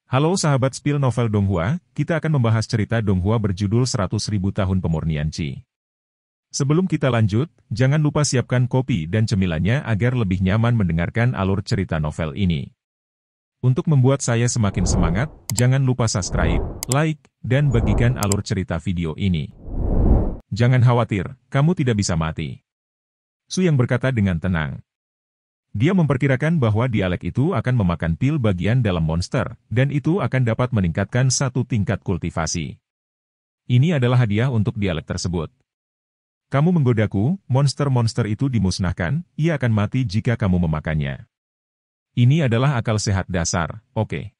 Halo sahabat spill novel Donghua, kita akan membahas cerita Donghua berjudul 100.000 tahun pemurnian Qi. Sebelum kita lanjut, jangan lupa siapkan kopi dan cemilannya agar lebih nyaman mendengarkan alur cerita novel ini. Untuk membuat saya semakin semangat, jangan lupa subscribe, like, dan bagikan alur cerita video ini. Jangan khawatir, kamu tidak bisa mati. Su yang berkata dengan tenang. Dia memperkirakan bahwa dialek itu akan memakan pil bagian dalam monster, dan itu akan dapat meningkatkan satu tingkat kultivasi. Ini adalah hadiah untuk dialek tersebut. Kamu menggodaku, monster-monster itu dimusnahkan, ia akan mati jika kamu memakannya. Ini adalah akal sehat dasar, oke.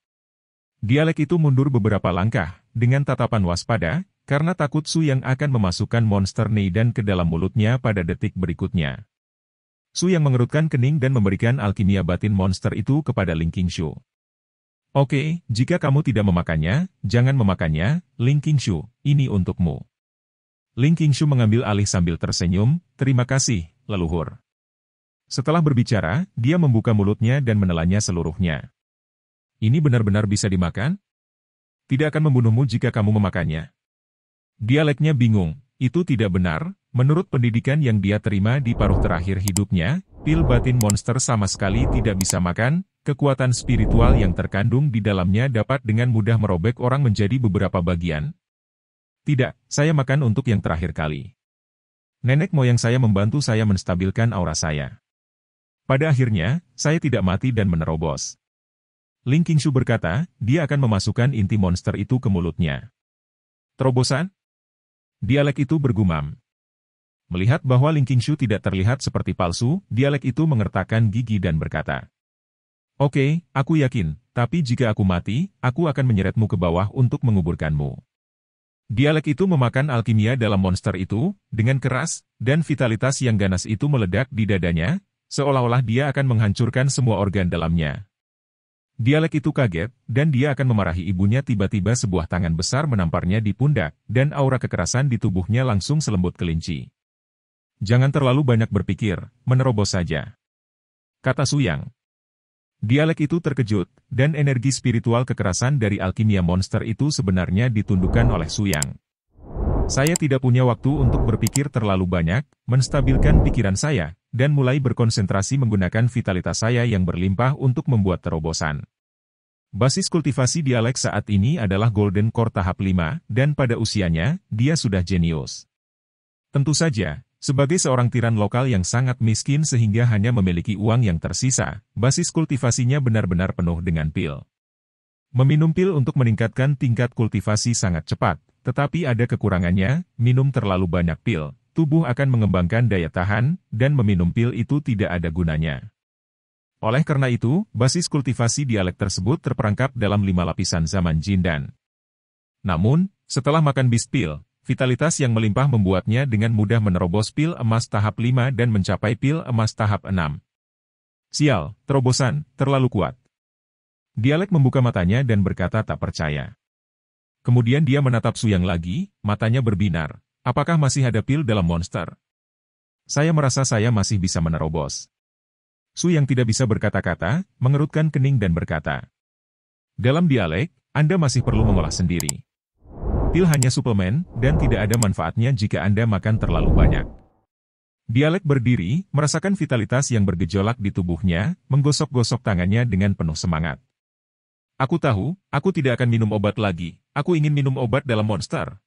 Dialek itu mundur beberapa langkah, dengan tatapan waspada, karena takut Su yang akan memasukkan monster Neidan ke dalam mulutnya pada detik berikutnya. Su yang mengerutkan kening dan memberikan alkimia batin monster itu kepada Ling Qingshu. Oke, jika kamu tidak memakannya, jangan memakannya, Ling Qingshu, ini untukmu. Ling Qingshu mengambil alih sambil tersenyum, terima kasih, leluhur. Setelah berbicara, dia membuka mulutnya dan menelannya seluruhnya. Ini benar-benar bisa dimakan? Tidak akan membunuhmu jika kamu memakannya. Dialeknya bingung, itu tidak benar. Menurut pendidikan yang dia terima di paruh terakhir hidupnya, pil batin monster sama sekali tidak bisa makan, kekuatan spiritual yang terkandung di dalamnya dapat dengan mudah merobek orang menjadi beberapa bagian. Tidak, saya makan untuk yang terakhir kali. Nenek moyang saya membantu saya menstabilkan aura saya. Pada akhirnya, saya tidak mati dan menerobos. Ling Qingshu berkata, dia akan memasukkan inti monster itu ke mulutnya. Terobosan? Dialek itu bergumam. Melihat bahwa Ling Qingshu tidak terlihat seperti palsu, dialek itu mengertakkan gigi dan berkata, oke, aku yakin, tapi jika aku mati, aku akan menyeretmu ke bawah untuk menguburkanmu. Dialek itu memakan alkimia dalam monster itu, dengan keras, dan vitalitas yang ganas itu meledak di dadanya, seolah-olah dia akan menghancurkan semua organ dalamnya. Dialek itu kaget, dan dia akan memarahi ibunya tiba-tiba sebuah tangan besar menamparnya di pundak, dan aura kekerasan di tubuhnya langsung selembut kelinci. Jangan terlalu banyak berpikir, menerobos saja. Kata Su Yang. Dialek itu terkejut, dan energi spiritual kekerasan dari alkimia monster itu sebenarnya ditundukkan oleh Su Yang. Saya tidak punya waktu untuk berpikir terlalu banyak, menstabilkan pikiran saya, dan mulai berkonsentrasi menggunakan vitalitas saya yang berlimpah untuk membuat terobosan. Basis kultivasi dialek saat ini adalah Golden Core tahap 5, dan pada usianya, dia sudah jenius. Tentu saja, sebagai seorang tiran lokal yang sangat miskin sehingga hanya memiliki uang yang tersisa, basis kultivasinya benar-benar penuh dengan pil. Meminum pil untuk meningkatkan tingkat kultivasi sangat cepat, tetapi ada kekurangannya, minum terlalu banyak pil, tubuh akan mengembangkan daya tahan, dan meminum pil itu tidak ada gunanya. Oleh karena itu, basis kultivasi dialek tersebut terperangkap dalam 5 lapisan zaman Jindan. Namun, setelah makan bis pil, vitalitas yang melimpah membuatnya dengan mudah menerobos pil emas tahap 5 dan mencapai pil emas tahap 6. Sial, terobosan, terlalu kuat. Dialek membuka matanya dan berkata tak percaya. Kemudian dia menatap Su Yang lagi, matanya berbinar. Apakah masih ada pil dalam monster? Saya merasa saya masih bisa menerobos. Su Yang tidak bisa berkata-kata, mengerutkan kening dan berkata. Dalam dialek, Anda masih perlu mengolah sendiri. Pil hanya suplemen, dan tidak ada manfaatnya jika Anda makan terlalu banyak. Dialek berdiri, merasakan vitalitas yang bergejolak di tubuhnya, menggosok-gosok tangannya dengan penuh semangat. Aku tahu, aku tidak akan minum obat lagi, aku ingin minum obat dalam monster.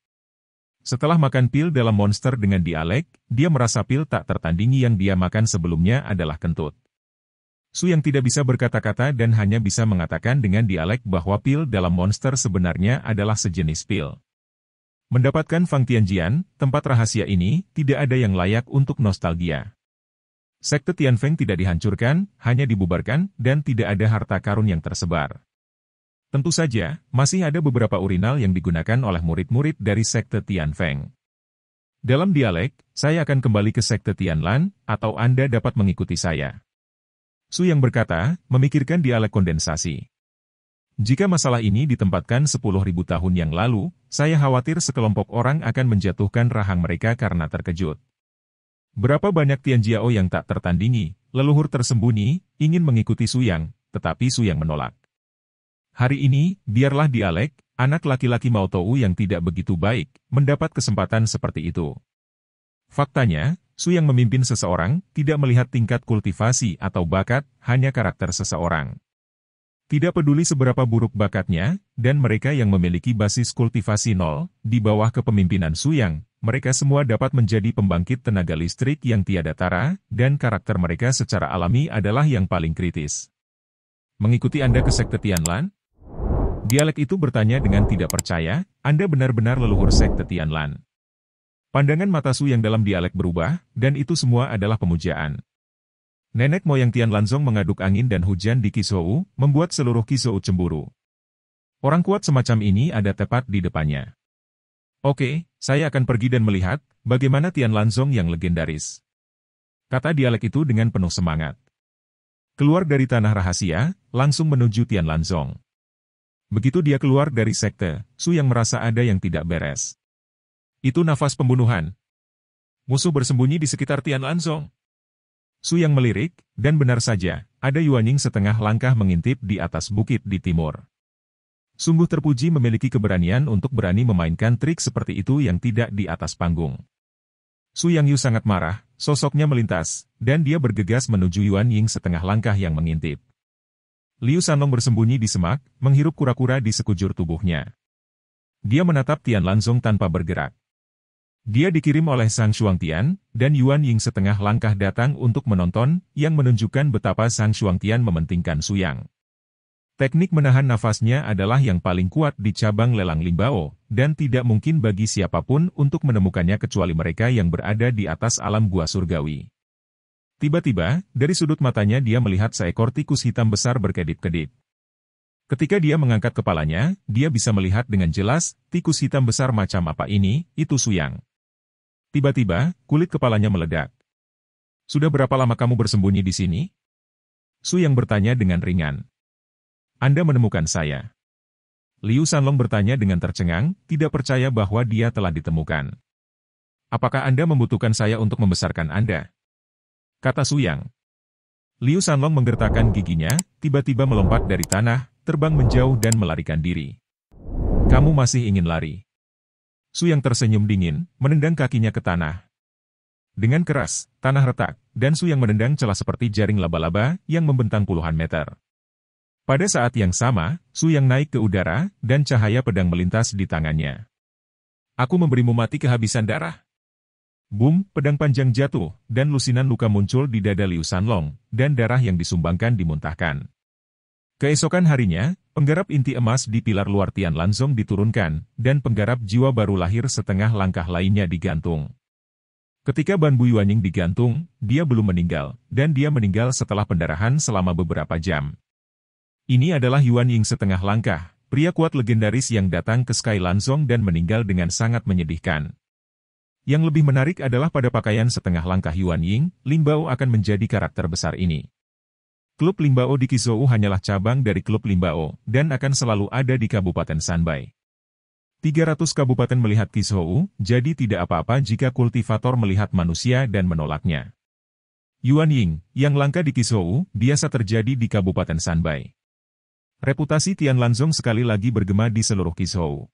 Setelah makan pil dalam monster dengan dialek, dia merasa pil tak tertandingi yang dia makan sebelumnya adalah kentut. Su yang tidak bisa berkata-kata dan hanya bisa mengatakan dengan dialek bahwa pil dalam monster sebenarnya adalah sejenis pil. Mendapatkan Fang Tianjian, tempat rahasia ini, tidak ada yang layak untuk nostalgia. Sekte Tianfeng tidak dihancurkan, hanya dibubarkan, dan tidak ada harta karun yang tersebar. Tentu saja, masih ada beberapa urinal yang digunakan oleh murid-murid dari Sekte Tianfeng. Dalam dialek, saya akan kembali ke Sekte Tianlan, atau Anda dapat mengikuti saya. Su yang berkata, memikirkan dialek kondensasi. Jika masalah ini ditempatkan 10.000 tahun yang lalu, saya khawatir sekelompok orang akan menjatuhkan rahang mereka karena terkejut. Berapa banyak Tianjiao yang tak tertandingi, leluhur tersembunyi, ingin mengikuti Su Yang, tetapi Su Yang menolak. Hari ini, biarlah Dialek, anak laki-laki Mao Tou yang tidak begitu baik, mendapat kesempatan seperti itu. Faktanya, Su yang memimpin seseorang, tidak melihat tingkat kultivasi atau bakat, hanya karakter seseorang. Tidak peduli seberapa buruk bakatnya, dan mereka yang memiliki basis kultivasi nol, di bawah kepemimpinan Su Yang, mereka semua dapat menjadi pembangkit tenaga listrik yang tiada tara, dan karakter mereka secara alami adalah yang paling kritis. Mengikuti Anda ke Sekte Tianlan? Dialek itu bertanya dengan tidak percaya, Anda benar-benar leluhur Sekte Tianlan. Pandangan mata Su yang dalam dialek berubah, dan itu semua adalah pemujaan. Nenek moyang Tianlanzong mengaduk angin dan hujan di Qizhou, membuat seluruh Qizhou cemburu. Orang kuat semacam ini ada tepat di depannya. Oke, saya akan pergi dan melihat, bagaimana Tianlanzong yang legendaris. Kata dialek itu dengan penuh semangat. Keluar dari tanah rahasia, langsung menuju Tianlanzong. Begitu dia keluar dari sekte, Su yang merasa ada yang tidak beres. Itu nafas pembunuhan. Musuh bersembunyi di sekitar Tianlanzong. Su yang melirik, dan benar saja, ada Yuanying setengah langkah mengintip di atas bukit di timur. Sungguh terpuji memiliki keberanian untuk berani memainkan trik seperti itu yang tidak di atas panggung. Su Yang Yu sangat marah, sosoknya melintas, dan dia bergegas menuju Yuanying setengah langkah yang mengintip. Liu Sanlong bersembunyi di semak, menghirup kura-kura di sekujur tubuhnya. Dia menatap Tianlanzong tanpa bergerak. Dia dikirim oleh Sang Shuangtian, dan Yuanying setengah langkah datang untuk menonton, yang menunjukkan betapa Sang Shuangtian mementingkan Su Yang. Teknik menahan nafasnya adalah yang paling kuat di cabang lelang Limbao, dan tidak mungkin bagi siapapun untuk menemukannya kecuali mereka yang berada di atas alam gua surgawi. Tiba-tiba, dari sudut matanya dia melihat seekor tikus hitam besar berkedip-kedip. Ketika dia mengangkat kepalanya, dia bisa melihat dengan jelas, tikus hitam besar macam apa ini, itu Su Yang. Tiba-tiba, kulit kepalanya meledak. Sudah berapa lama kamu bersembunyi di sini? Su Yang bertanya dengan ringan. Anda menemukan saya. Liu Sanlong bertanya dengan tercengang, tidak percaya bahwa dia telah ditemukan. Apakah Anda membutuhkan saya untuk membesarkan Anda? Kata Su Yang. Liu Sanlong menggertakkan giginya, tiba-tiba melompat dari tanah, terbang menjauh dan melarikan diri. Kamu masih ingin lari? Su Yang tersenyum dingin, menendang kakinya ke tanah. Dengan keras, tanah retak, dan Su Yang menendang celah seperti jaring laba-laba yang membentang puluhan meter. Pada saat yang sama, Su Yang naik ke udara, dan cahaya pedang melintas di tangannya. Aku memberimu mati kehabisan darah. Boom, pedang panjang jatuh, dan lusinan luka muncul di dada Liu Sanlong, dan darah yang disumbangkan dimuntahkan. Keesokan harinya, penggarap inti emas di pilar luar Tianlanzong diturunkan, dan penggarap jiwa baru lahir setengah langkah lainnya digantung. Ketika Ban Bu Yuanying digantung, dia belum meninggal, dan dia meninggal setelah pendarahan selama beberapa jam. Ini adalah Yuanying setengah langkah, pria kuat legendaris yang datang ke Skylanzong dan meninggal dengan sangat menyedihkan. Yang lebih menarik adalah pada pakaian setengah langkah Yuanying, Limbao akan menjadi karakter besar ini. Klub Limbao di Qizhou hanyalah cabang dari Klub Limbao, dan akan selalu ada di Kabupaten Sanbai. 300 kabupaten melihat Qizhou, jadi tidak apa-apa jika kultivator melihat manusia dan menolaknya. Yuanying, yang langka di Qizhou, biasa terjadi di Kabupaten Sanbai. Reputasi Tianlanzong sekali lagi bergema di seluruh Qizhou.